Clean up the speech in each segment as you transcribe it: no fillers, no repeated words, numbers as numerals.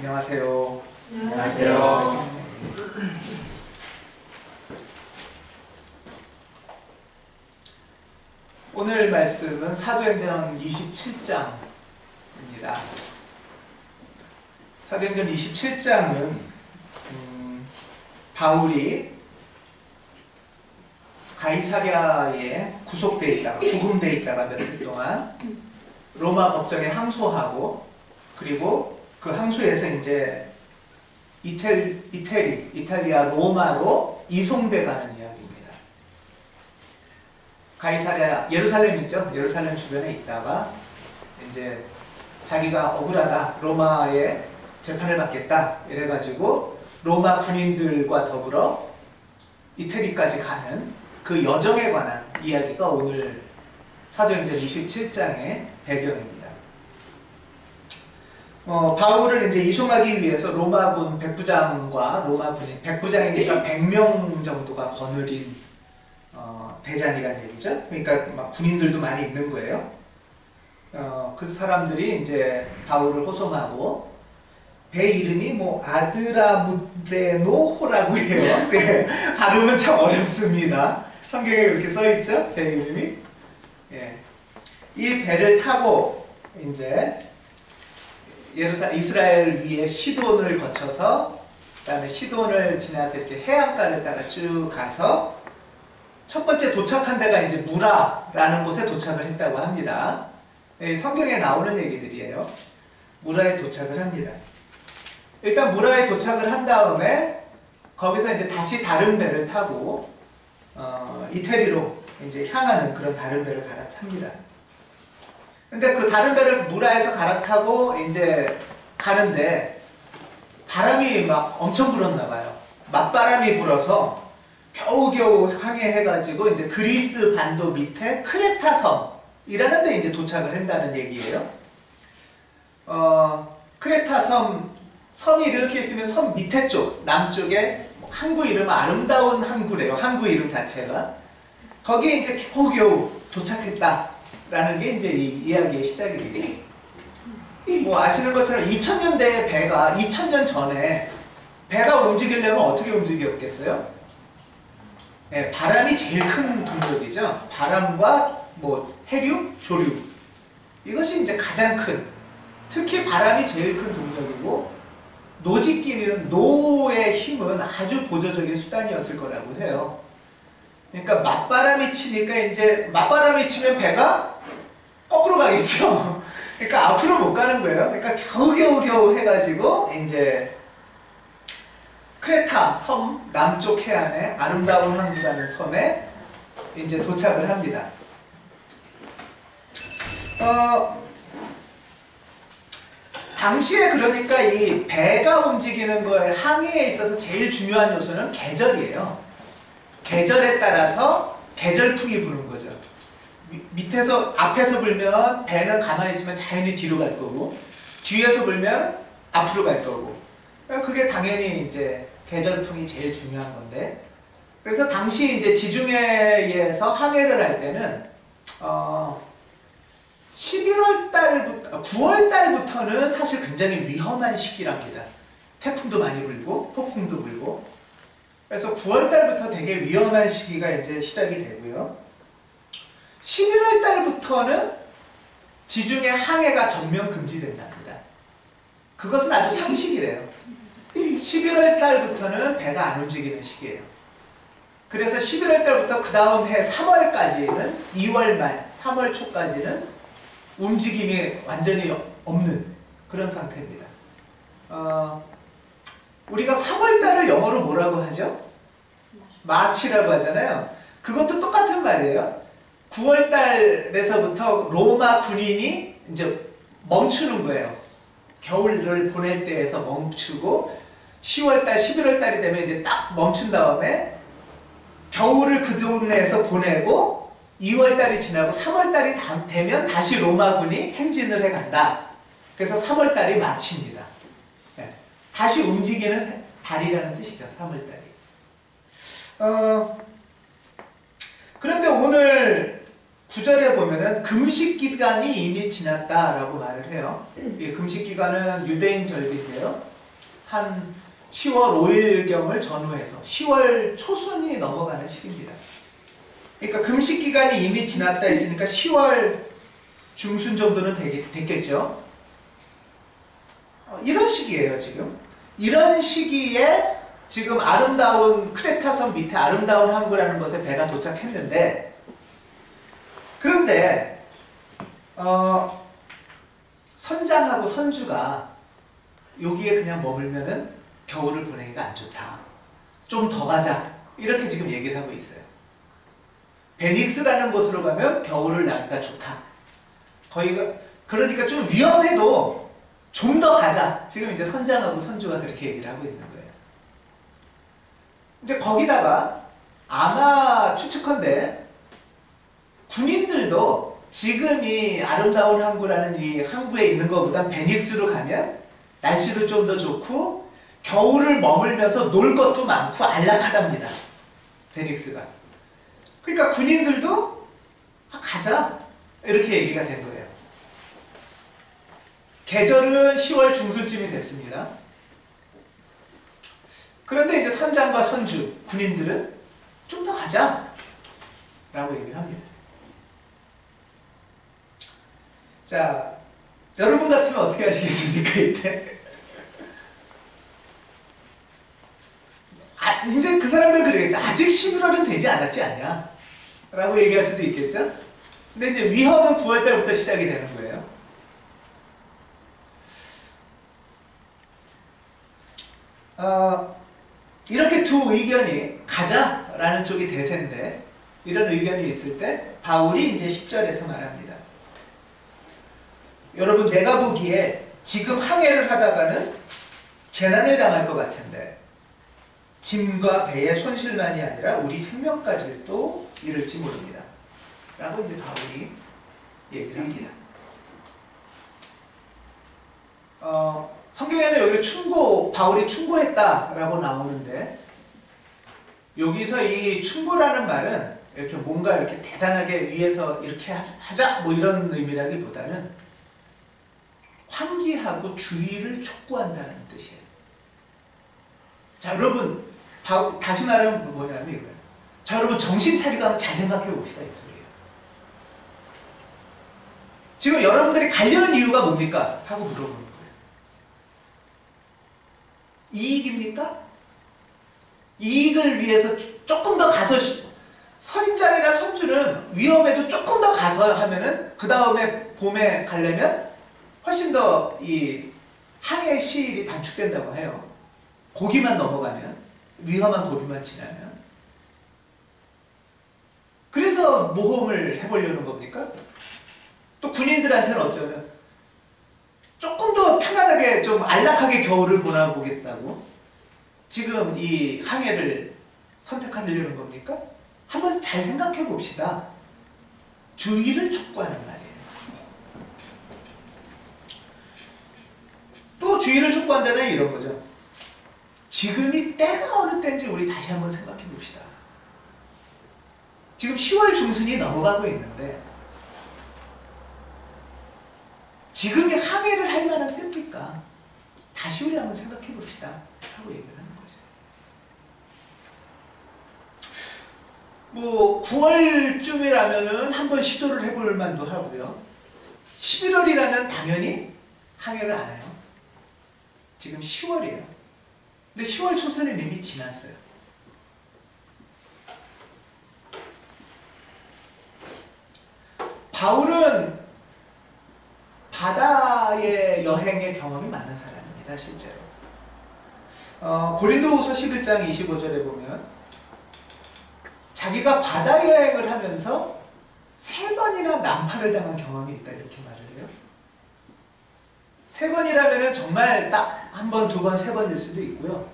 안녕하세요. 안녕하세요. 오늘 말씀은 사도행전 27장입니다. 사도행전 27장은 바울이 가이사랴에 구속되어 있다가 구금되어 있다가 며칠 동안 로마 법정에 항소하고, 그리고 그 항소에서 이제 이탈리아 로마로 이송돼 가는 이야기입니다. 가이사랴, 예루살렘 있죠? 예루살렘 주변에 있다가 이제 자기가 억울하다, 로마에 재판을 받겠다 이래가지고 로마 군인들과 더불어 이태리까지 가는 그 여정에 관한 이야기가 오늘 사도행전 27장의 배경입니다. 바울을 이제 이송하기 위해서 로마군 백부장과 로마군인, 백부장이니까 100명 정도가 거느린 대장이란 얘기죠. 그러니까 막 군인들도 많이 있는 거예요. 그 사람들이 이제 바울을 호송하고, 배 이름이 뭐 아드라무데노호라고 해요. 네, 발음은 참 어렵습니다. 성경에 이렇게 써있죠, 배 이름이. 예. 이 배를 타고 이제 이스라엘 위에 시돈을 거쳐서, 그 다음에 시돈을 지나서 이렇게 해안가를 따라 쭉 가서 첫 번째 도착한 데가 이제 무라라는 곳에 도착을 했다고 합니다. 예, 성경에 나오는 얘기들이에요. 무라에 도착을 합니다. 일단 무라에 도착을 한 다음에 거기서 이제 다시 다른 배를 타고 이태리로 이제 향하는 그런 다른 배를 갈아탑니다. 근데 그 다른 배를 무라에서 갈아타고 이제 가는데 바람이 막 엄청 불었나 봐요. 맞바람이 불어서 겨우겨우 항해해가지고 이제 그리스 반도 밑에 크레타 섬이라는 데 이제 도착을 한다는 얘기예요. 크레타 섬이 이렇게 있으면 섬 밑에 쪽, 남쪽에 항구 이름은 아름다운 항구래요. 항구 이름 자체가. 거기에 이제 겨우겨우 도착했다라는 게 이제 이 이야기의 시작이에요. 뭐 아시는 것처럼 2000년대의 배가 2000년 전에 배가 움직이려면 어떻게 움직였겠어요? 네, 바람이 제일 큰 동력이죠. 바람과 뭐 해류, 조류. 이것이 이제 가장 큰, 특히 바람이 제일 큰 동력이고, 노짓기는, 노의 힘은 아주 보조적인 수단이었을 거라고 해요. 그러니까 맞바람이 치니까 이제 맞바람이 치면 배가 거꾸로 가겠죠. 그러니까 앞으로 못 가는 거예요. 그러니까 겨우겨우 해가지고 이제 크레타 섬 남쪽 해안에 아름다운 항구라는 섬에 이제 도착을 합니다. 당시에 그러니까 이 배가 움직이는 거에 항해에 있어서 제일 중요한 요소는 계절이에요. 계절에 따라서 계절풍이 부는 거죠. 밑에서, 앞에서 불면 배는 가만히 있으면 자연히 뒤로 갈 거고, 뒤에서 불면 앞으로 갈 거고. 그게 당연히 이제 계절풍이 제일 중요한 건데, 그래서 당시 이제 지중해에서 항해를 할 때는 11월 달부터 9월 달부터는 사실 굉장히 위험한 시기랍니다. 태풍도 많이 불고 폭풍도 불고. 그래서 9월 달부터 되게 위험한 시기가 이제 시작이 되고요. 11월 달부터는 지중해 항해가 전면 금지된답니다. 그것은 아주 상식이래요. 11월 달부터는 배가 안 움직이는 시기예요. 그래서 11월 달부터 그 다음 해 3월까지는, 2월 말, 3월 초까지는 움직임이 완전히 없는 그런 상태입니다. 우리가 3월달을 영어로 뭐라고 하죠? 마치라고 하잖아요. 그것도 똑같은 말이에요. 9월달에서부터 로마 군인이 이제 멈추는 거예요. 겨울을 보낼 때에서 멈추고, 10월달, 11월달이 되면 이제 딱 멈춘 다음에 겨울을 그 동네에서 보내고, 2월달이 지나고 3월달이 되면 다시 로마군이 행진을 해간다. 그래서 3월달이 마칩니다. 네. 다시 움직이는 달이라는 뜻이죠. 3월달이. 그런데 오늘 9절에 보면은 금식기간이 이미 지났다라고 말을 해요. 이 금식기간은 유대인 절기인데요. 한 10월 5일경을 전후해서 10월 초순이 넘어가는 시기입니다. 그러니까 금식 기간이 이미 지났다 했으니까 10월 중순 정도는 됐겠죠. 이런 시기예요, 지금. 이런 시기에 지금 아름다운 크레타섬 밑에 아름다운 항구라는 것에 배가 도착했는데, 그런데 선장하고 선주가 여기에 그냥 머물면은 겨울을 보내기가 안 좋다. 좀 더 가자. 이렇게 지금 얘기를 하고 있어요. 베닉스라는 곳으로 가면 겨울을 나기가 좋다. 거기가 그러니까 좀 위험해도 좀 더 가자. 지금 이제 선장하고 선주가 그렇게 얘기를 하고 있는 거예요. 이제 거기다가 아마 추측컨대 군인들도 지금 이 아름다운 항구라는 이 항구에 있는 것보다 베닉스로 가면 날씨도 좀 더 좋고 겨울을 머물면서 놀 것도 많고 안락하답니다. 베닉스가. 그러니까 군인들도 가자 이렇게 얘기가 된 거예요. 계절은 10월 중순쯤이 됐습니다. 그런데 이제 선장과 선주, 군인들은 좀 더 가자 라고 얘기를 합니다. 자, 여러분 같으면 어떻게 하시겠습니까, 이때? 이제 그 사람들 그러겠죠. 아직 11월은 되지 않았지 않냐? 라고 얘기할 수도 있겠죠? 근데 이제 위험은 9월달부터 시작이 되는 거예요. 이렇게 두 의견이 가자라는 쪽이 대세인데, 이런 의견이 있을 때 바울이 이제 10절에서 말합니다. 여러분, 내가 보기에 지금 항해를 하다가는 재난을 당할 것 같은데 짐과 배의 손실만이 아니라 우리 생명까지도 이를지 모릅니다. 라고 이제 바울이 얘기를 합니다. 성경에는 여기 바울이 충고했다라고 나오는데, 여기서 이 충고라는 말은 이렇게 뭔가 이렇게 대단하게 위해서 이렇게 하자 뭐 이런 의미라기보다는 환기하고 주의를 촉구한다는 뜻이에요. 자, 여러분, 다시 말하면 뭐냐면 이거예요. 자, 여러분, 정신 차리고 한번 잘 생각해 봅시다, 이 소리예요. 지금 여러분들이 가려는 이유가 뭡니까? 하고 물어보는 거예요. 이익입니까? 이익을 위해서 조금 더 가서, 선인장이나 선주는 위험해도 조금 더 가서 하면은 그 다음에 봄에 가려면 훨씬 더 이 항해 시일이 단축된다고 해요. 고기만 넘어가면, 위험한 고기만 지나면. 그래서 모험을 해보려는 겁니까? 또 군인들한테는 어쩌면 조금 더 편안하게 좀 안락하게 겨울을 보내보겠다고 지금 이 항해를 선택하려는 겁니까? 한번 잘 생각해 봅시다. 주의를 촉구하는 말이에요. 또 주의를 촉구한다는 이런 거죠. 지금이 때가 어느 때인지 우리 다시 한번 생각해 봅시다. 지금 10월 중순이 넘어가고 있는데 지금이 항해를 할 만한 때입니까? 다시 우리 한번 생각해 봅시다 하고 얘기를 하는 거죠. 뭐 9월쯤이라면은 한번 시도를 해볼 만도 하고요. 11월이라면 당연히 항해를 안 해요. 지금 10월이에요. 근데 10월 초선은 이미 지났어요. 바울은 바다의 여행의 경험이 많은 사람입니다, 실제로. 고린도후서 11장 25절에 보면 자기가 바다 여행을 하면서 3번이나 난파를 당한 경험이 있다 이렇게 말을 해요. 3번이라면 정말 딱 한 번, 두 번, 세 번일 수도 있고요.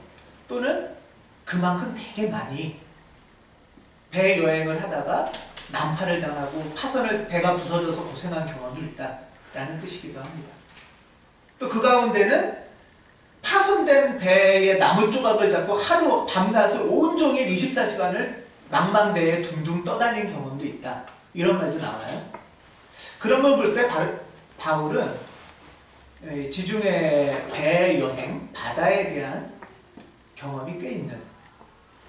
또는 그만큼 되게 많이 배 여행을 하다가 난파를 당하고 배가 부서져서 고생한 경험이 있다라는 뜻이기도 합니다. 또 그 가운데는 파손된 배의 나무 조각을 잡고 하루 밤낮을 온종일 24시간을 망망대에 둥둥 떠다닌 경험도 있다. 이런 말도 나와요. 그런 걸 볼 때 바울은 지중해 배 여행, 바다에 대한 경험이 꽤 있는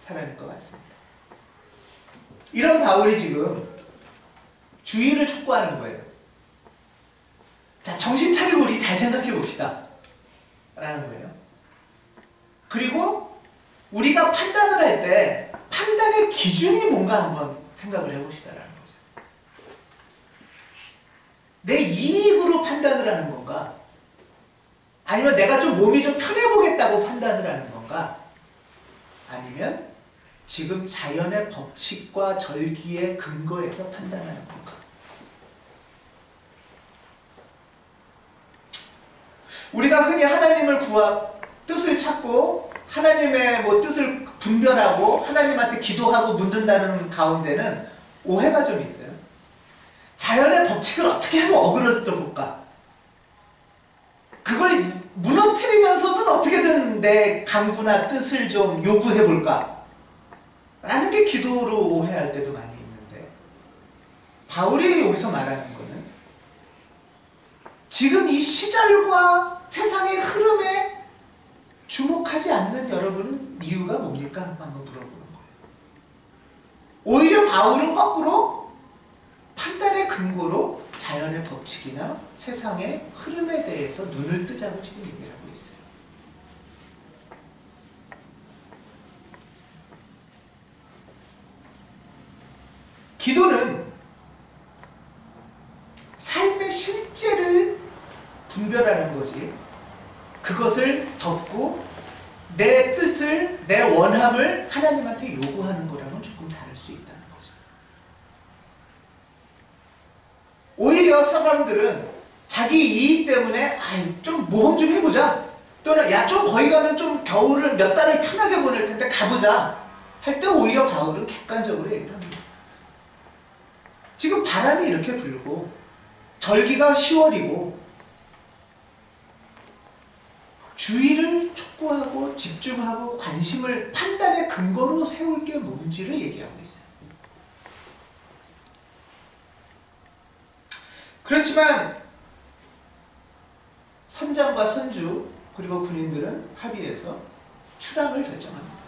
사람일 것 같습니다. 이런 바울이 지금 주의를 촉구하는 거예요. 자, 정신 차리고 우리 잘 생각해 봅시다. 라는 거예요. 그리고 우리가 판단을 할 때 판단의 기준이 뭔가 한번 생각을 해봅시다라는 거죠. 내 이익으로 판단을 하는 건가? 아니면 내가 좀 몸이 좀 편해보겠다고 판단을 하는 건가? 아니면 지금 자연의 법칙과 절기에 근거해서 판단하는 건가? 우리가 흔히 하나님을 뜻을 찾고 하나님의 뜻을 분별하고 하나님한테 기도하고 묻는다는 가운데는 오해가 좀 있어요. 자연의 법칙을 어떻게 하면 어그러져 볼까? 그걸 무너뜨리면서도 어떻게든 내 강구나 뜻을 좀 요구해 볼까? 라는 게 기도로 오해할 때도 많이 있는데, 바울이 여기서 말하는 거는 지금 이 시절과 세상의 흐름에 주목하지 않는 여러분은 이유가 뭡니까? 한번 물어보는 거예요. 오히려 바울은 거꾸로 판단의 근거로 자연의 법칙이나 세상의 흐름에 대해서 눈을 뜨자고 지금 얘기를 하고 있어요. 기도는 삶의 실제를 분별하는 거지, 그것을 덮고 내 뜻을, 내 원함을 하나님한테 요구하는 거랑은 조금 다를 수 있다는 거죠. 오히려 사람들은 자기 이익 때문에 좀 모험 좀 해보자, 또는 야 좀 거기 가면 좀 겨울을 몇 달을 편하게 보낼 텐데 가보자 할 때 오히려 바울은 객관적으로 얘기를 합니다. 지금 바람이 이렇게 불고 절기가 10월이고 주의를 촉구하고 집중하고 관심을 판단의 근거로 세울 게 뭔지를 얘기하고 있어요. 그렇지만 선장과 선주 그리고 군인들은 합의해서 출항을 결정합니다.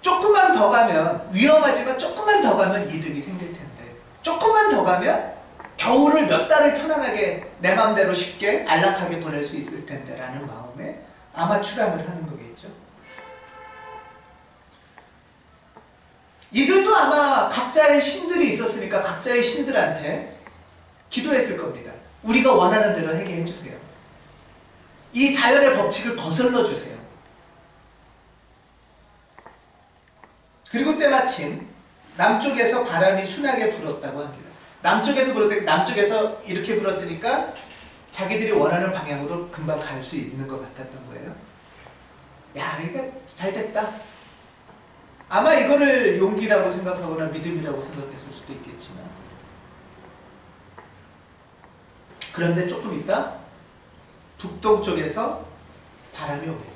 조금만 더 가면, 위험하지만 조금만 더 가면 이득이 생길 텐데, 조금만 더 가면 겨울을 몇 달을 편안하게 내 맘대로 쉽게 안락하게 보낼 수 있을 텐데 라는 마음에 아마 출항을 하는 거겠죠. 이들도 아마 각자의 신들이 있었으니까 각자의 신들한테 기도했을 겁니다. 우리가 원하는 대로 하게 해주세요. 이 자연의 법칙을 거슬러 주세요. 그리고 때마침 남쪽에서 바람이 순하게 불었다고 합니다. 남쪽에서 불을 때 남쪽에서 이렇게 불었으니까 자기들이 원하는 방향으로 금방 갈 수 있는 것 같았던 거예요. 야, 그러니까 잘 됐다. 아마 이거를 용기라고 생각하거나 믿음이라고 생각했을 수도 있겠지만, 그런데 조금 있다 북동쪽에서 바람이 옵니다.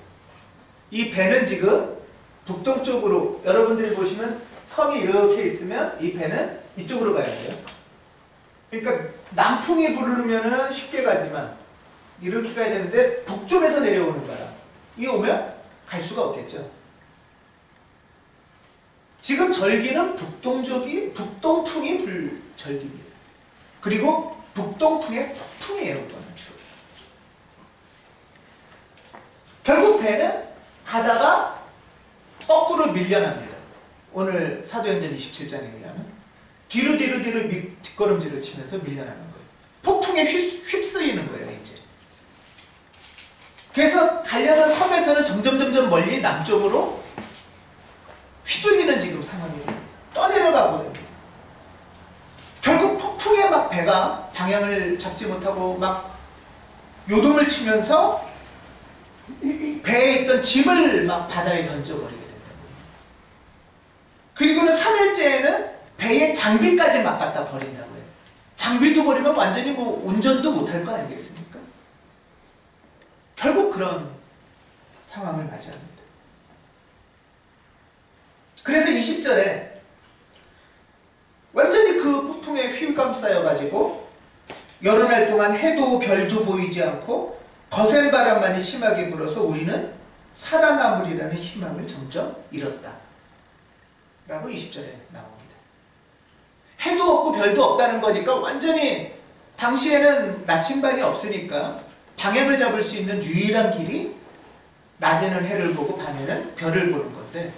이 배는 지금 북동쪽으로, 여러분들이 보시면 섬이 이렇게 있으면 이 배는 이쪽으로 가야 돼요. 그러니까 남풍이 부르면은 쉽게 가지만 이렇게 가야 되는데 북쪽에서 내려오는 바람, 이 오면 갈 수가 없겠죠. 지금 절기는 북동풍이 불 절기입니다. 그리고 북동풍의 폭풍이에요. 결국 배는 가다가 거꾸로 밀려납니다. 오늘 사도행전 27장에 의하면 뒤로 뒷걸음질을 치면서 밀려나는 거예요. 폭풍에 휩쓰이는 거예요, 이제. 그래서 가려던 섬에서는 점점 멀리 남쪽으로 휘둘리는 지금 상황이에요. 떠내려가고 됩니다. 결국 폭풍에 막 배가 방향을 잡지 못하고 막 요동을 치면서 배에 있던 짐을 막 바다에 던져버리게 된다. 그리고는 3일째에는 배에 장비까지 막 갖다 버린다고 해요. 장비도 버리면 완전히 운전도 못할 거 아니겠습니까? 결국 그런 상황을 맞이합니다. 그래서 20절에 완전히 그 폭풍에 휘감싸여가지고 여러 날 동안 해도 별도 보이지 않고 거센 바람만이 심하게 불어서 우리는 살아남으리라는 희망을 점점 잃었다. 라고 20절에 나옵니다. 해도 없고 별도 없다는 거니까 완전히 당시에는 나침반이 없으니까 방향을 잡을 수 있는 유일한 길이 낮에는 해를 보고 밤에는 별을 보는 건데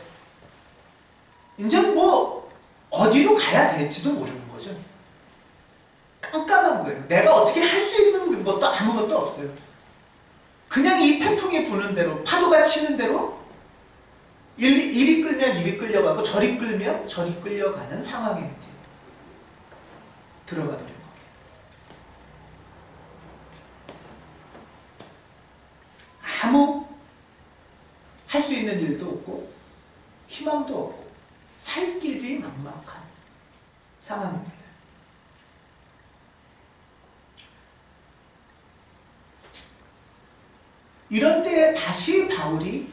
이제 뭐 어디로 가야 될지도 모르는 거죠. 깜깜한 거예요. 내가 어떻게 할 수 있는 것도 아무것도 없어요. 그냥 이 태풍이 부는 대로 파도가 치는 대로 이리 끌면 이리 끌려가고 저리 끌면 저리 끌려가는 상황에 이제 들어가 버린 거예요. 아무 할 수 있는 일도 없고 희망도 없고 살 길이 막막한 상황입니다. 이런 때에 다시 바울이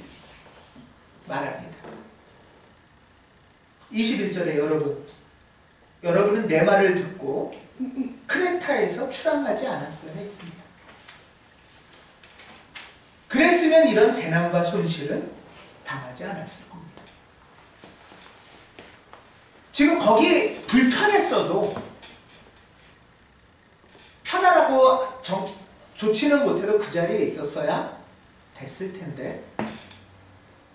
말합니다. 21절에 여러분은 내 말을 듣고 크레타에서 출항하지 않았어야 했습니다. 그랬으면 이런 재난과 손실은 당하지 않았을 겁니다. 지금 거기 불편했어도 편안하고 좋지는 못해도 그 자리에 있었어야 됐을 텐데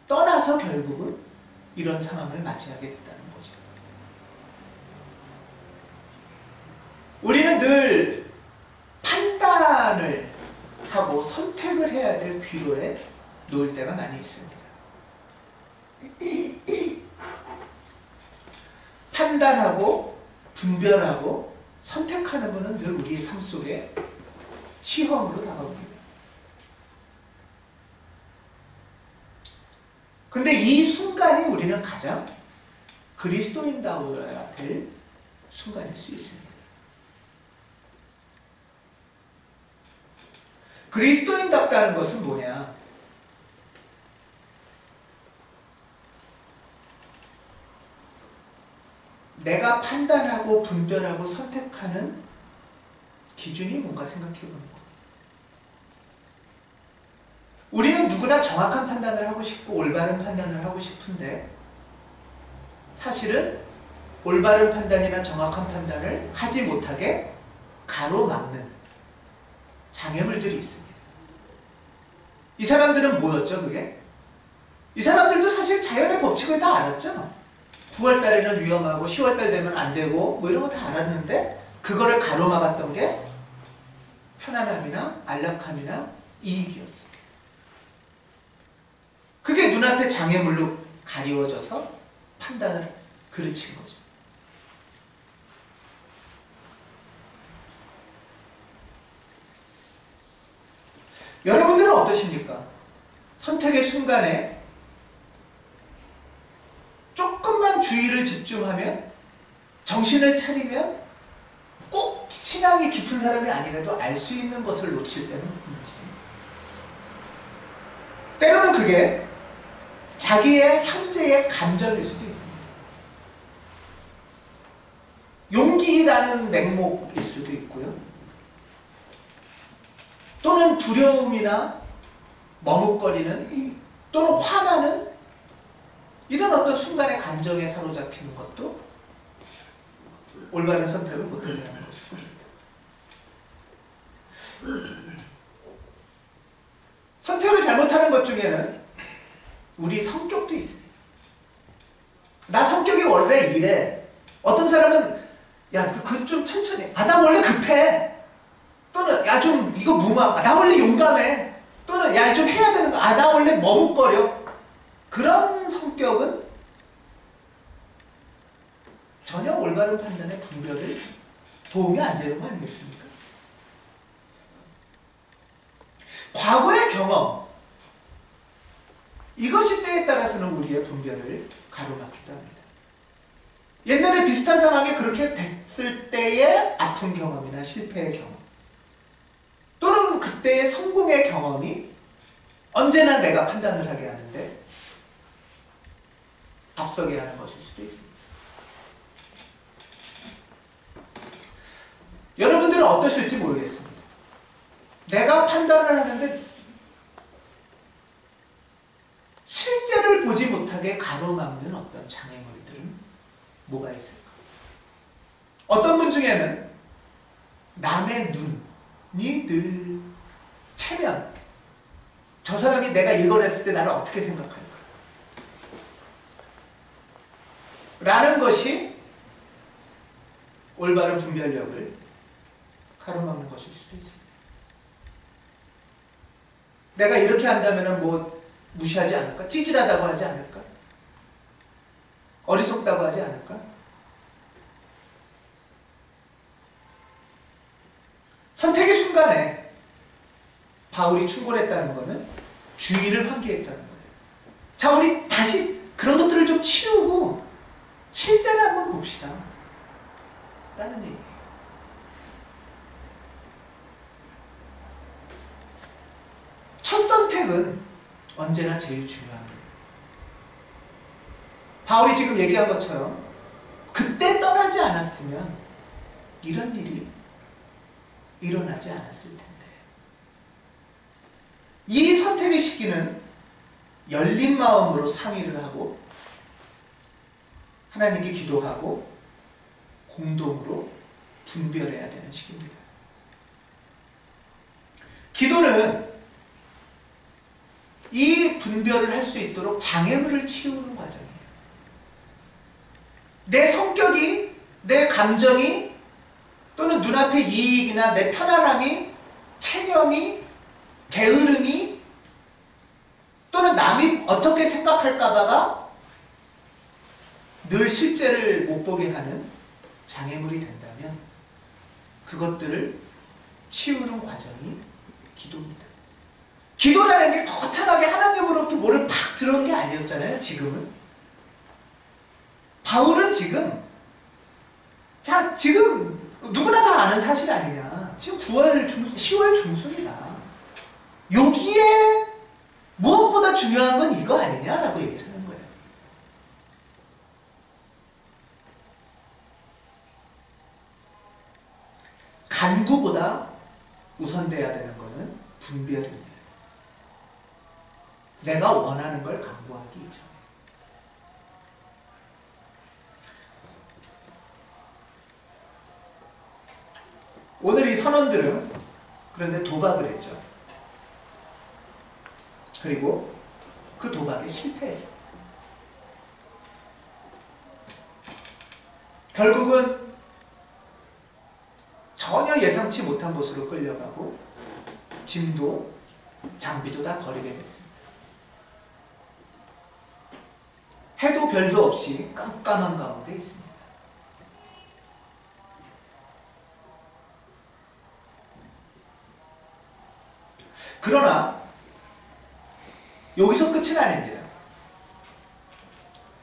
떠나서 결국은 이런 상황을 맞이하게 됐다는 거죠. 우리는 늘 판단을 하고 선택을 해야 될 귀로에 놓일 때가 많이 있습니다. 판단하고 분별하고 선택하는 것은 늘 우리 삶 속에 시험으로 다가옵니다. 근데 이 순간이 우리는 가장 그리스도인다워야 될 순간일 수 있습니다. 그리스도인답다는 것은 뭐냐? 내가 판단하고 분별하고 선택하는 기준이 뭔가 생각해 보는 거예요. 우리는 누구나 정확한 판단을 하고 싶고 올바른 판단을 하고 싶은데 사실은 올바른 판단이나 정확한 판단을 하지 못하게 가로막는 장애물들이 있습니다. 이 사람들은 뭐였죠, 그게? 이 사람들도 사실 자연의 법칙을 다 알았죠. 9월 달에는 위험하고 10월 달 되면 안 되고 뭐 이런 거 다 알았는데 그거를 가로막았던 게 편안함이나 안락함이나 이익이었어요. 그게 눈앞에 장애물로 가리워져서 판단을 그르친 거죠. 여러분들은 어떠십니까? 선택의 순간에 조금만 주의를 집중하면 정신을 차리면 꼭 신앙이 깊은 사람이 아니라도 알 수 있는 것을 놓칠 때는 있는지. 때로는 그게 자기의 형제의 감정일 수도 있습니다. 용기라는 맹목일 수도 있고요. 또는 두려움이나 머뭇거리는 또는 화나는 이런 어떤 순간의 감정에 사로잡히는 것도 올바른 선택을 못하게 하는 것입니다. 선택을 잘못하는 것 중에는 우리 성격도 있습니다. 나 성격이 원래 이래. 어떤 사람은 야, 그거 좀 천천히. 아, 나 원래 급해. 또는 야, 좀 이거 무마. 아, 나 원래 용감해. 또는 야, 좀 해야 되는 거. 아, 나 원래 머뭇거려. 그런 성격은 전혀 올바른 판단의 분별을 도움이 안 되는 거 아니겠습니까? 과거의 경험, 이것이 때에 따라서는 우리의 분별을 가로막기도 합니다. 옛날에 비슷한 상황에 그렇게 됐을 때의 아픈 경험이나 실패의 경험, 또는 그때의 성공의 경험이 언제나 내가 판단을 하게 하는데 앞서게 하는 것일 수도 있습니다. 여러분들은 어떠실지 모르겠습니다. 내가 판단을 하는데 실제를 보지 못하게 가로막는 어떤 장애물들은 뭐가 있을까? 어떤 분 중에는 남의 눈이 늘 체면, 저 사람이 내가 이걸 했을 때 나를 어떻게 생각할까? 라는 것이 올바른 분별력을 가로막는 것일 수도 있습니다. 내가 이렇게 한다면 뭐 무시하지 않을까? 찌질하다고 하지 않을까? 어리석다고 하지 않을까? 선택의 순간에 바울이 충돌했다는 것은 주의를 환기했다는 거예요. 자, 우리 다시 그런 것들을 좀 치우고 실제를 한번 봅시다. 라는 얘기예요. 첫 선택은 언제나 제일 중요한 거예요. 바울이 지금 얘기한 것처럼 그때 떠나지 않았으면 이런 일이 일어나지 않았을 텐데. 이 선택의 시기는 열린 마음으로 상의를 하고 하나님께 기도하고 공동으로 분별해야 되는 시기입니다. 기도는 이 분별을 할 수 있도록 장애물을 치우는 과정이에요. 내 성격이, 내 감정이, 또는 눈앞의 이익이나 내 편안함이, 체념이, 게으름이, 또는 남이 어떻게 생각할까봐가 늘 실제를 못 보게 하는 장애물이 된다면 그것들을 치우는 과정이 기도입니다. 기도라는 게 거창하게 하나님으로부터 뭐를 팍 들어온 게 아니었잖아요. 지금은 바울은 지금 누구나 다 아는 사실 아니냐. 지금 10월 중순이다. 여기에 무엇보다 중요한 건 이거 아니냐라고 얘기를 하는 거예요. 간구보다 우선돼야 되는 것은 분별입니다. 내가 원하는 걸 간구하기 이전에. 오늘 이 선원들은 그런데 도박을 했죠. 그리고 그 도박에 실패했습니다. 결국은 전혀 예상치 못한 곳으로 끌려가고 짐도 장비도 다 버리게 됐습니다. 해도 별도 없이 깜깜한 가운데 있습니다. 그러나 여기서 끝은 아닙니다.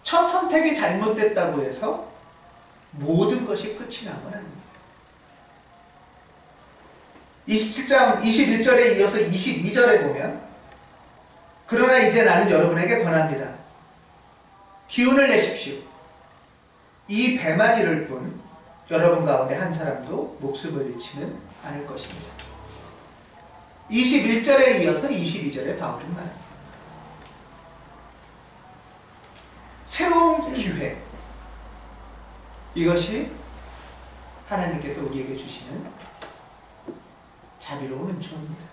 첫 선택이 잘못됐다고 해서 모든 것이 끝이 난 건 아닙니다. 27장 21절에 이어서 22절에 보면 그러나 이제 나는 여러분에게 권합니다. 기운을 내십시오. 이 배만 이를 뿐 여러분 가운데 한 사람도 목숨을 잃지는 않을 것입니다. 21절에 이어서 22절에 바울은 말합니다. 새로운 기회, 이것이 하나님께서 우리에게 주시는 자비로운 은총입니다.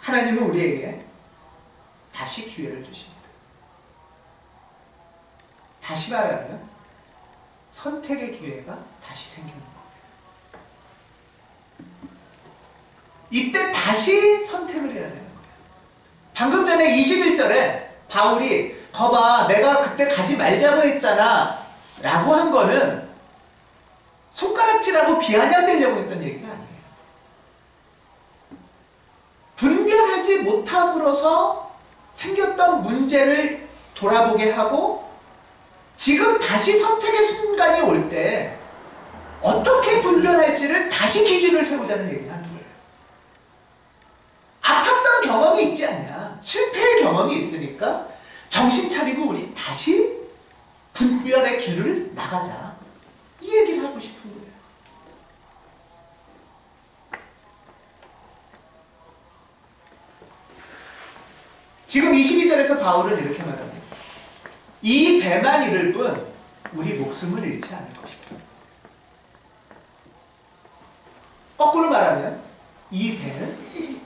하나님은 우리에게 다시 기회를 주십니다. 다시 말하면 선택의 기회가 다시 생기는 겁니다. 이때 다시 선택을 해야 되는 거예요. 방금 전에 21절에 바울이 거봐 내가 그때 가지 말자고 했잖아 라고 한 거는 손가락질하고 비아냥대려고 했던 얘기가 아니에요. 분별하지 못함으로써 생겼던 문제를 돌아보게 하고 지금 다시 선택의 순간이 올 때 어떻게 분별할지를 다시 기준을 세우자는 얘기를 하는 거예요. 아팠던 경험이 있지 않냐. 실패의 경험이 있으니까 정신 차리고 우리 다시 분별의 길을 나가자. 이 얘기를 하고 싶은 거예요. 지금 22절에서 바울은 이렇게 말합니다. 이 배만 잃을 뿐 우리 목숨을 잃지 않을 것이다. 거꾸로 말하면 이 배는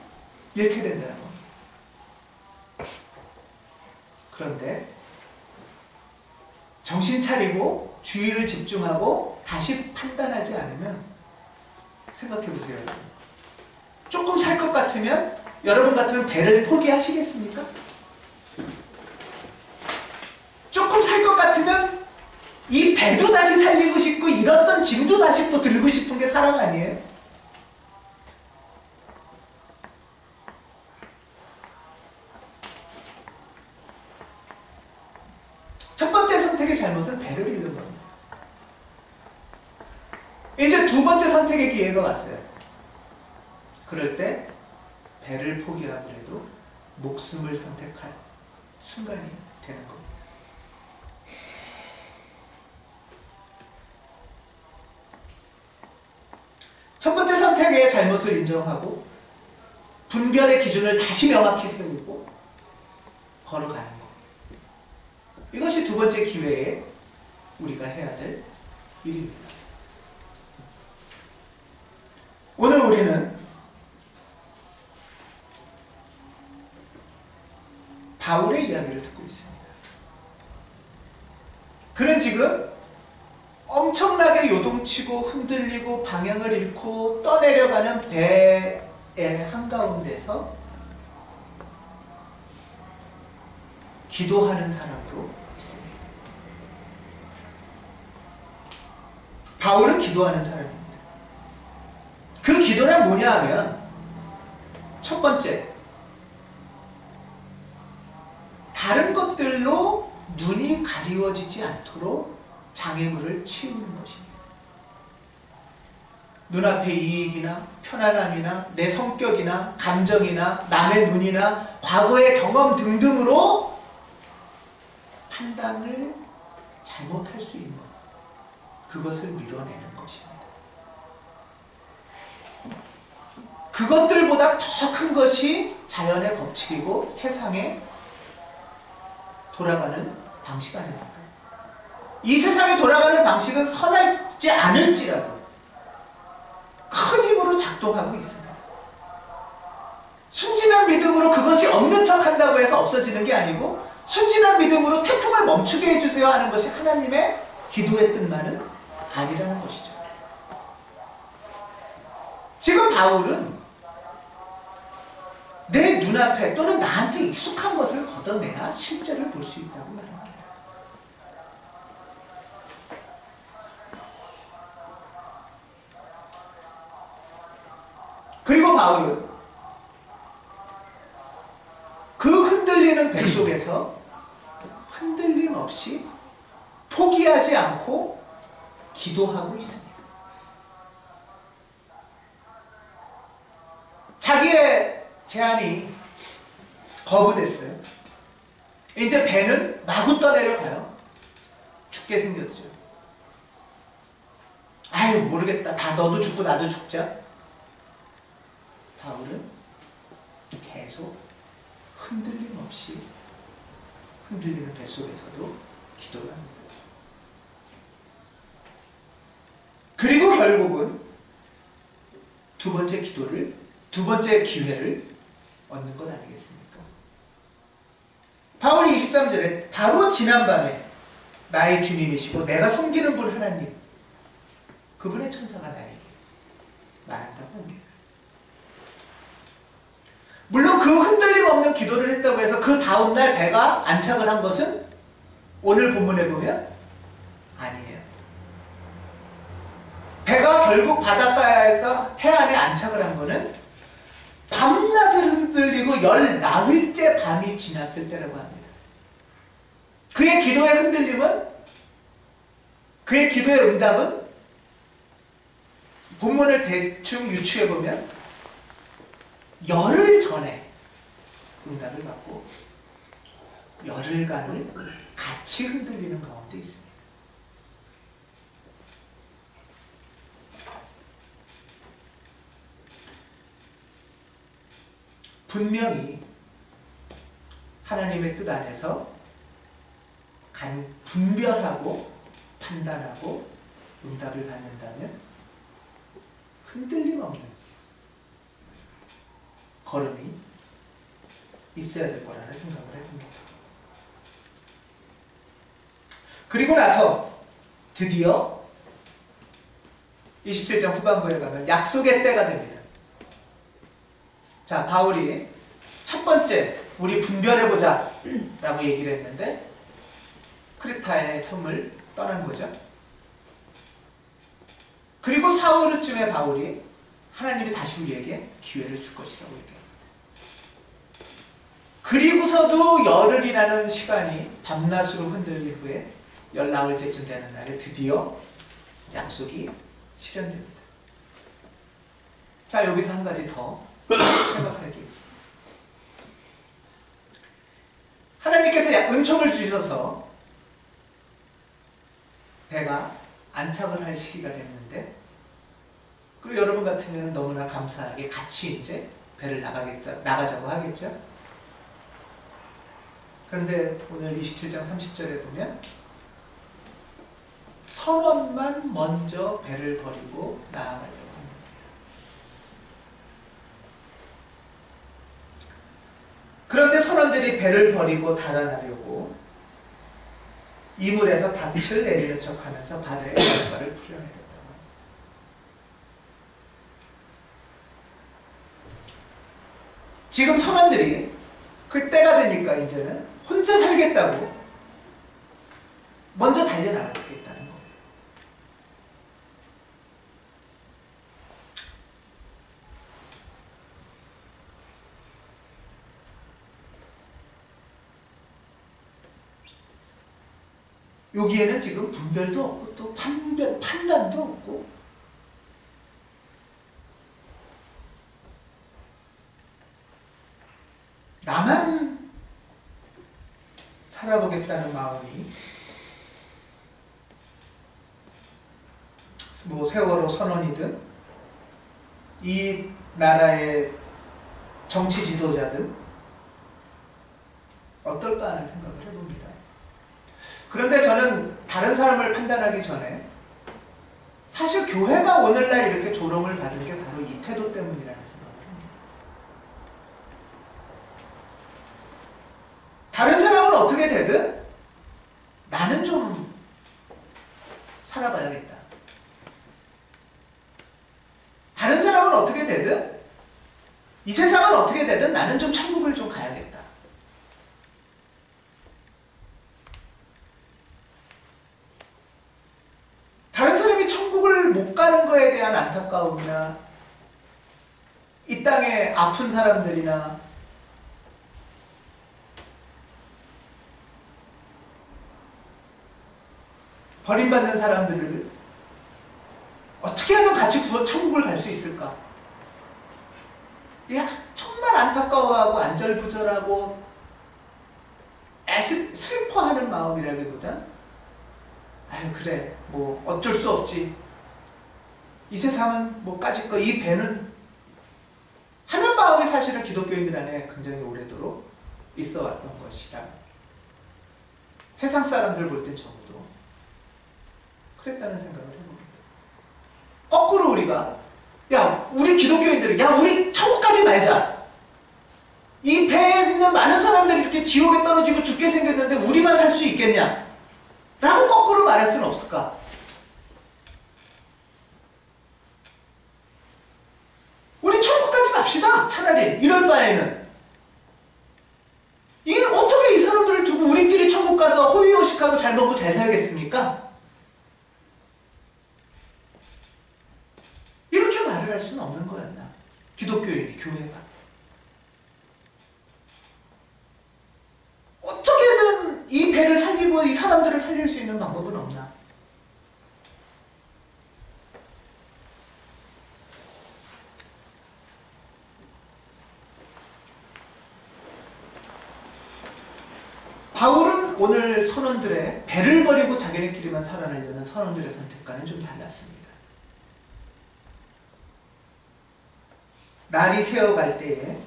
잃게 된다는 겁니다. 그런데 정신 차리고 주의를 집중하고 다시 판단하지 않으면 생각해 보세요. 조금 살 것 같으면 여러분 같으면 배를 포기하시겠습니까? 조금 살 것 같으면 이 배도 다시 살리고 싶고 잃었던 짐도 다시 또 들고 싶은 게 사람 아니에요? 첫 번째 선택의 잘못은 배를 잃는 겁니다. 이제 두 번째 선택의 기회가 왔어요. 그럴 때 배를 포기하더라도 목숨을 선택할 순간이 되는 겁니다. 첫 번째 선택의 잘못을 인정하고 분별의 기준을 다시 명확히 세우고 걸어가는 것. 이것이 두 번째 기회에 우리가 해야 될 일입니다. 오늘 우리는 바울의 이야기를 듣고 있습니다. 그는 지금 엄청나게 요동치고 흔들리고 방향을 잃고 떠내려가는 배의 한가운데서 기도하는 사람으로 있습니다. 바울은 기도하는 사람입니다. 그 기도는 뭐냐 하면 첫 번째, 다른 것들로 눈이 가리워지지 않도록 장애물을 치우는 것입니다. 눈앞의 이익이나 편안함이나 내 성격이나 감정이나 남의 눈이나 과거의 경험 등등으로 판단을 잘못할 수 있는 그것을 밀어내는 것입니다. 그것들보다 더 큰 것이 자연의 법칙이고 세상에 돌아가는 방식 아닙니까? 이 세상에 돌아가는 방식은 선하지 않을지라도 큰 힘으로 작동하고 있습니다. 순진한 믿음으로 그것이 없는 척 한다고 해서 없어지는 게 아니고 순진한 믿음으로 태풍을 멈추게 해주세요 하는 것이 하나님의 기도의 뜻만은 아니라는 것이죠. 지금 바울은 내 눈앞에 또는 나한테 익숙한 것을 걷어내야 실제를 볼 수 있다고 말합니다. 그리고 바울은 그 흔들리는 배 속에서 흔들림 없이 포기하지 않고 기도하고 있습니다. 자기의 제안이 거부됐어요. 이제 배는 마구 떠내려가요. 죽게 생겼죠. 아유 모르겠다. 다 너도 죽고 나도 죽자. 바울은 계속 흔들림 없이 흔들리는 배 속에서도 기도를 합니다. 그리고 결국은 두 번째 기회를 얻는 것 아니겠습니까? 바울이 23절에 바로 지난밤에 나의 주님이시고 내가 섬기는 분 하나님 그분의 천사가 나에게 말한다고 합니다. 물론 그 흔들림 없는 기도를 했다고 해서 그 다음날 배가 안착을 한 것은 오늘 본문에 보면 아니에요. 배가 결국 바닷가에서 해안에 안착을 한 것은 밤낮을 흔들리고 열 나흘째 밤이 지났을 때라고 합니다. 그의 기도의 흔들림은 그의 기도의 응답은 본문을 대충 유추해보면 열흘 전에 응답을 받고 열흘간을 같이 흔들리는 가운데 있습니다. 분명히 하나님의 뜻 안에서 분별하고 판단하고 응답을 받는다면 흔들림 없는 걸음이 있어야 될 거라는 생각을 해봅니다. 그리고 나서 드디어 27장 후반부에 가면 약속의 때가 됩니다. 자, 바울이 첫 번째 우리 분별해보자 라고 얘기를 했는데 크레타의 섬을 떠난 거죠. 그리고 사흘쯤에 바울이 하나님이 다시 우리에게 기회를 줄 것이라고 얘기합니다. 그리고서도 열흘이라는 시간이 밤낮으로 흔들린 후에 14일째쯤 되는 날에 드디어 약속이 실현됩니다. 자, 여기서 한 가지 더 생각할 게 있습니다. 하나님께서 은총을 주셔서 배가 안착을 할 시기가 됐는데, 그리고 여러분 같으면 너무나 감사하게 같이 이제 배를 나가자고 하겠죠? 그런데 오늘 27장 30절에 보면 선원만 먼저 배를 버리고 나아가려고 합니다. 그런데 선원들이 배를 버리고 달아나려고 이물에서 닻을 내리는 척하면서 바다의 바닷가를 풀어내렸다고 합니다. 지금 선원들이 그 때가 되니까 이제는 혼자 살겠다고 먼저 달려나가겠다는 거예요. 여기에는 지금 분별도 없고 또 판단도 없고 나만 살아보겠다는 마음이 뭐 세월호 선언이든 이 나라의 정치 지도자든 어떨까 하는 생각을 해봅니다. 그런데 저는 다른 사람을 판단하기 전에 사실 교회가 오늘날 이렇게 조롱을 받은 게 바로 이 태도 때문이라는 생각을 합니다. 다른 사람은 어떻게 되든 나는 좀 살아봐야겠다. 다른 사람은 어떻게 되든 이 세상은 어떻게 되든 나는 좀 천국을 좀 가야겠다. 다른 사람이 천국을 못 가는 거에 대한 안타까움이나 이 땅에 아픈 사람들이나 버림받는 사람들을 어떻게 하면 같이 천국을 갈 수 있을까? 정말 안타까워하고 안절부절하고 슬퍼하는 마음이라기보단 아유 그래 뭐 어쩔 수 없지, 이 세상은 뭐 까짓 거 이 배는 하는 마음이 사실은 기독교인들 안에 굉장히 오래도록 있어 왔던 것이라 세상 사람들 볼 땐 적어도 그랬다는 생각을 해봅니다. 거꾸로 우리가 우리 기독교인들은 우리 천국 가지 말자, 이 배에 있는 많은 사람들이 이렇게 지옥에 떨어지고 죽게 생겼는데 우리만 살 수 있겠냐 라고 거꾸로 말할 수는 없을까? 우리 천국까지 갑시다. 차라리 이럴 바에는 어떻게 이 사람들을 두고 우리끼리 천국 가서 호의호식하고 잘 먹고 잘 살겠습니까? 이렇게 말을 할 수는 없는 거였나? 기독교인이, 교회가 어떻게든 이 배를 살리고 이 사람들을 살릴 수 있는 방법은 없나? 바울은 오늘 선원들의 배를 버리고 자기네끼리만 살아내려는 선원들의 선택과는 좀 달랐습니다. 날이 새어갈 때에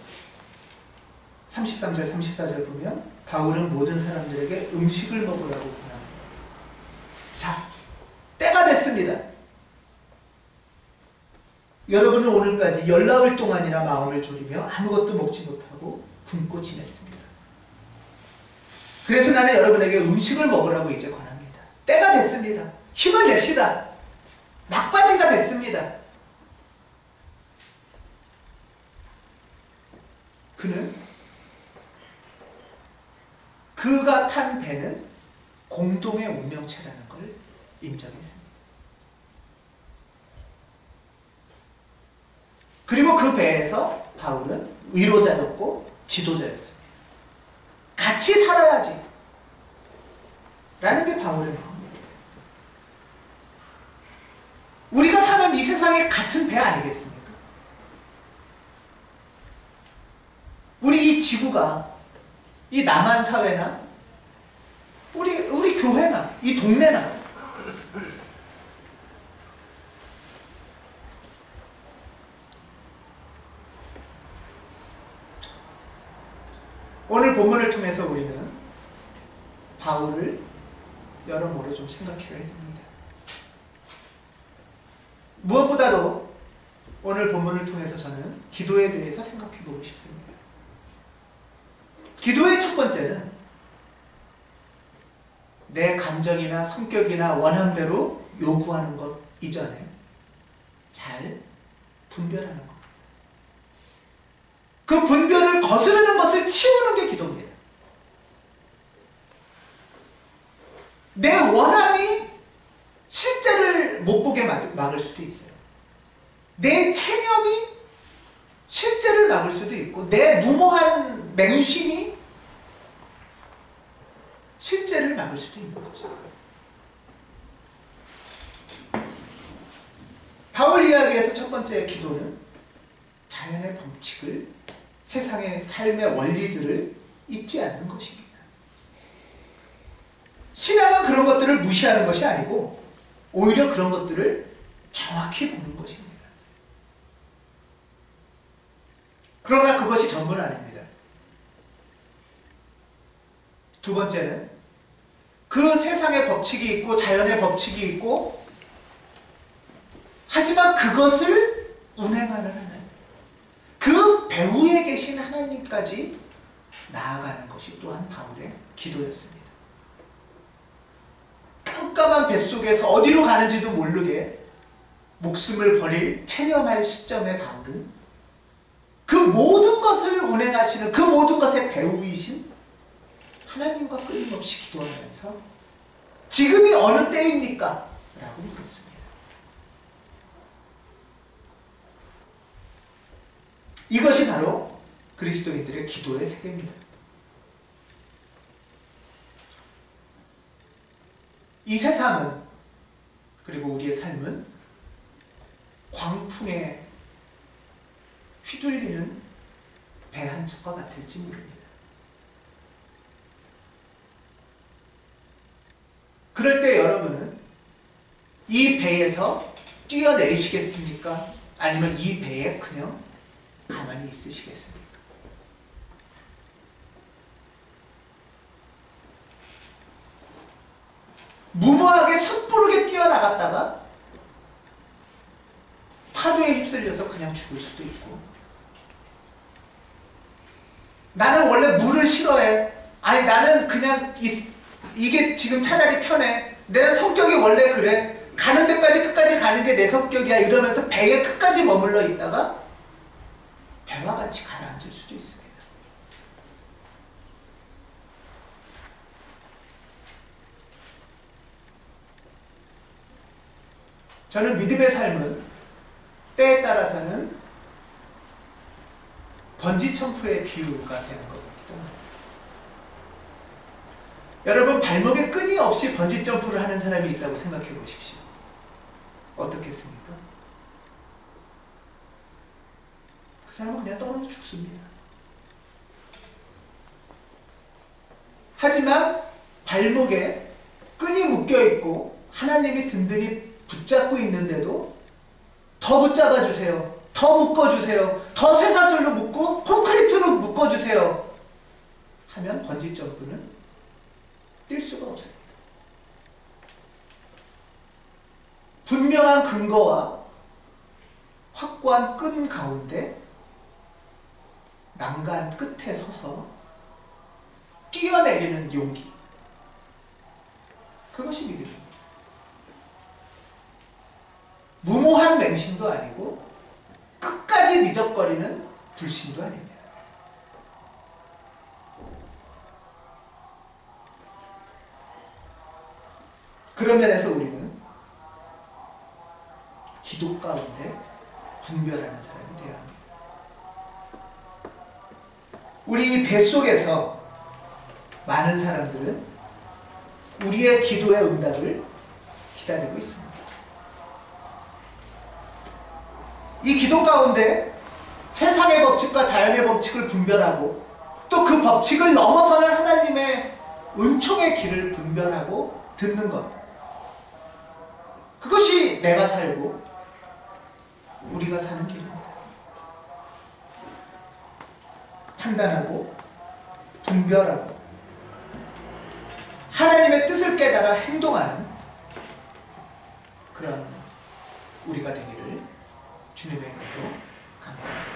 33절, 34절 보면 바울은 모든 사람들에게 음식을 먹으라고 권합니다. 자, 때가 됐습니다. 여러분은 오늘까지 열나흘 동안이나 마음을 졸이며 아무것도 먹지 못하고 굶고 지냈습니다. 그래서 나는 여러분에게 음식을 먹으라고 이제 권합니다. 때가 됐습니다. 힘을 냅시다. 막바지가 됐습니다. 그는 그가 탄 배는 공동의 운명체라는 걸 인정했습니다. 그리고 그 배에서 바울은 위로자였고 지도자였습니다. 같이 살아야지 라는 게 바울의 마음입니다. 우리가 사는 이 세상에 같은 배 아니겠습니까? 우리 이 지구가, 이 남한 사회나 우리 교회나 이 동네나 오늘 본문을 통해서 우리는 바울을 여러모로 좀 생각해야 됩니다. 무엇보다도 오늘 본문을 통해서 저는 기도에 대해서 생각해 보고 싶습니다. 기도의 첫 번째는 내 감정이나 성격이나 원함대로 요구하는 것 이전에 잘 분별하는 것. 그 분별을 거스르는 것을 치우는 게 기도입니다. 내 원함이 실제를 못 보게 막을 수도 있어요. 내 체념이 실제를 막을 수도 있고, 내 무모한 맹심이 실제를 막을 수도 있는 거죠. 바울 이야기에서 첫 번째 기도는 자연의 법칙을, 세상의 삶의 원리들을 잊지 않는 것입니다. 신앙은 그런 것들을 무시하는 것이 아니고 오히려 그런 것들을 정확히 보는 것입니다. 그러나 그것이 전부는 아닙니다. 두 번째는 그 세상의 법칙이 있고 자연의 법칙이 있고, 하지만 그것을 운행하는 하나님, 그 배후에 계신 하나님까지 나아가는 것이 또한 바울의 기도였습니다. 깜깜한 뱃속에서 어디로 가는지도 모르게 목숨을 버릴 체념할 시점의 바울은 그 모든 것을 운행하시는, 그 모든 것의 배후이신 하나님과 끊임없이 기도하면서 지금이 어느 때입니까? 라고 묻습니다. 이것이 바로 그리스도인들의 기도의 세계입니다. 이 세상은, 그리고 우리의 삶은 광풍에 휘둘리는 배 한 척과 같을지 모릅니다. 그럴 때 여러분은 이 배에서 뛰어내리시겠습니까? 아니면 이 배에 그냥 가만히 있으시겠습니까? 무모하게 섣부르게 뛰어나갔다가 파도에 휩쓸려서 그냥 죽을 수도 있고, 나는 원래 물을 싫어해, 아니 나는 그냥 이게 지금 차라리 편해, 내 성격이 원래 그래, 가는 데까지 끝까지 가는 게 내 성격이야, 이러면서 배에 끝까지 머물러 있다가 배와 같이 가라앉을 수도 있습니다. 저는 믿음의 삶은 때에 따라서는 번지 점프의 비유가 되는 것 같기도 합니다. 여러분, 발목에 끈이 없이 번지 점프를 하는 사람이 있다고 생각해 보십시오. 어떻겠습니까? 그 사람은 그냥 떨어져 죽습니다. 하지만 발목에 끈이 묶여 있고 하나님이 든든히 붙잡고 있는데도 더 붙잡아 주세요, 더 묶어주세요, 더 쇠사슬로 묶고 콘크리트로 묶어주세요 하면 번지 점프는 뛸 수가 없습니다. 분명한 근거와 확고한 끈 가운데 난간 끝에 서서 뛰어내리는 용기, 그것이 믿음입니다. 무모한 맹신도 아니고 끝까지 미적거리는 불신도 아닙니다. 그런 면에서 우리는 기도 가운데 분별하는 사람이 되어야 합니다. 우리 뱃속에서 많은 사람들은 우리의 기도의 응답을 기다리고 있습니다. 이 기도 가운데 세상의 법칙과 자연의 법칙을 분별하고 또 그 법칙을 넘어서는 하나님의 은총의 길을 분별하고 듣는 것, 그것이 내가 살고 우리가 사는 길입니다. 판단하고 분별하고 하나님의 뜻을 깨달아 행동하는 그런 우리가 되기를 주님의 이름으로 간구합니다.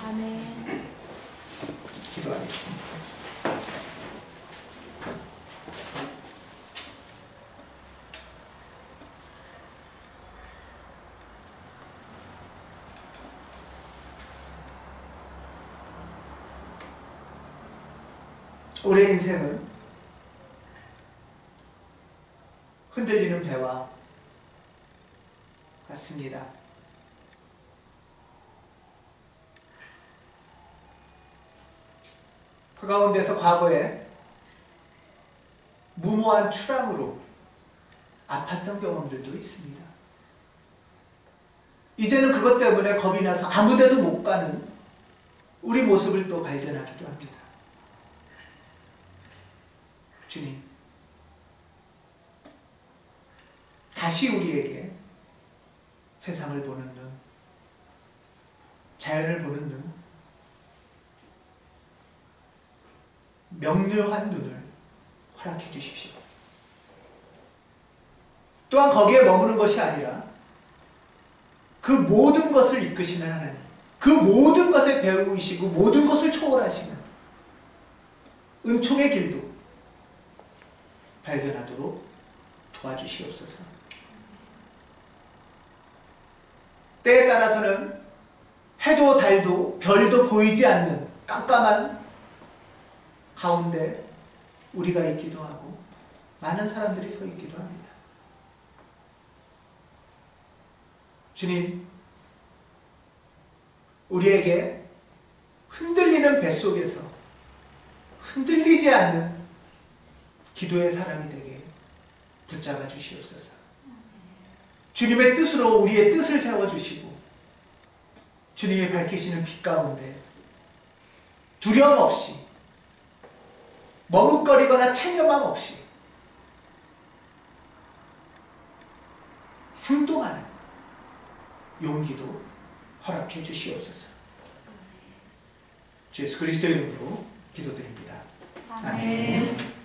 아멘. 기도하겠습니다. 우리의 인생은 흔들리는 배와 같습니다. 그 가운데서 과거에 무모한 추락으로 아팠던 경험들도 있습니다. 이제는 그것 때문에 겁이 나서 아무데도 못 가는 우리 모습을 또 발견하기도 합니다. 주님, 다시 우리에게 세상을 보는 눈, 자연을 보는 눈, 명료한 눈을 허락해 주십시오. 또한 거기에 머무는 것이 아니라 그 모든 것을 이끄시는 하나님, 그 모든 것의 배우이시고 모든 것을 초월하시는 은총의 길도 발견하도록 도와주시옵소서. 때에 따라서는 해도 달도 별도 보이지 않는 깜깜한 가운데 우리가 있기도 하고 많은 사람들이 서 있기도 합니다. 주님, 우리에게 흔들리는 뱃속에서 흔들리지 않는 기도의 사람이 되게 붙잡아 주시옵소서. 주님의 뜻으로 우리의 뜻을 세워주시고 주님이 밝히시는 빛 가운데 두려움 없이 머뭇거리거나 체념함 없이 행동하는 용기도 허락해 주시옵소서. 주 예수 그리스도의 이름으로 기도드립니다. 아멘.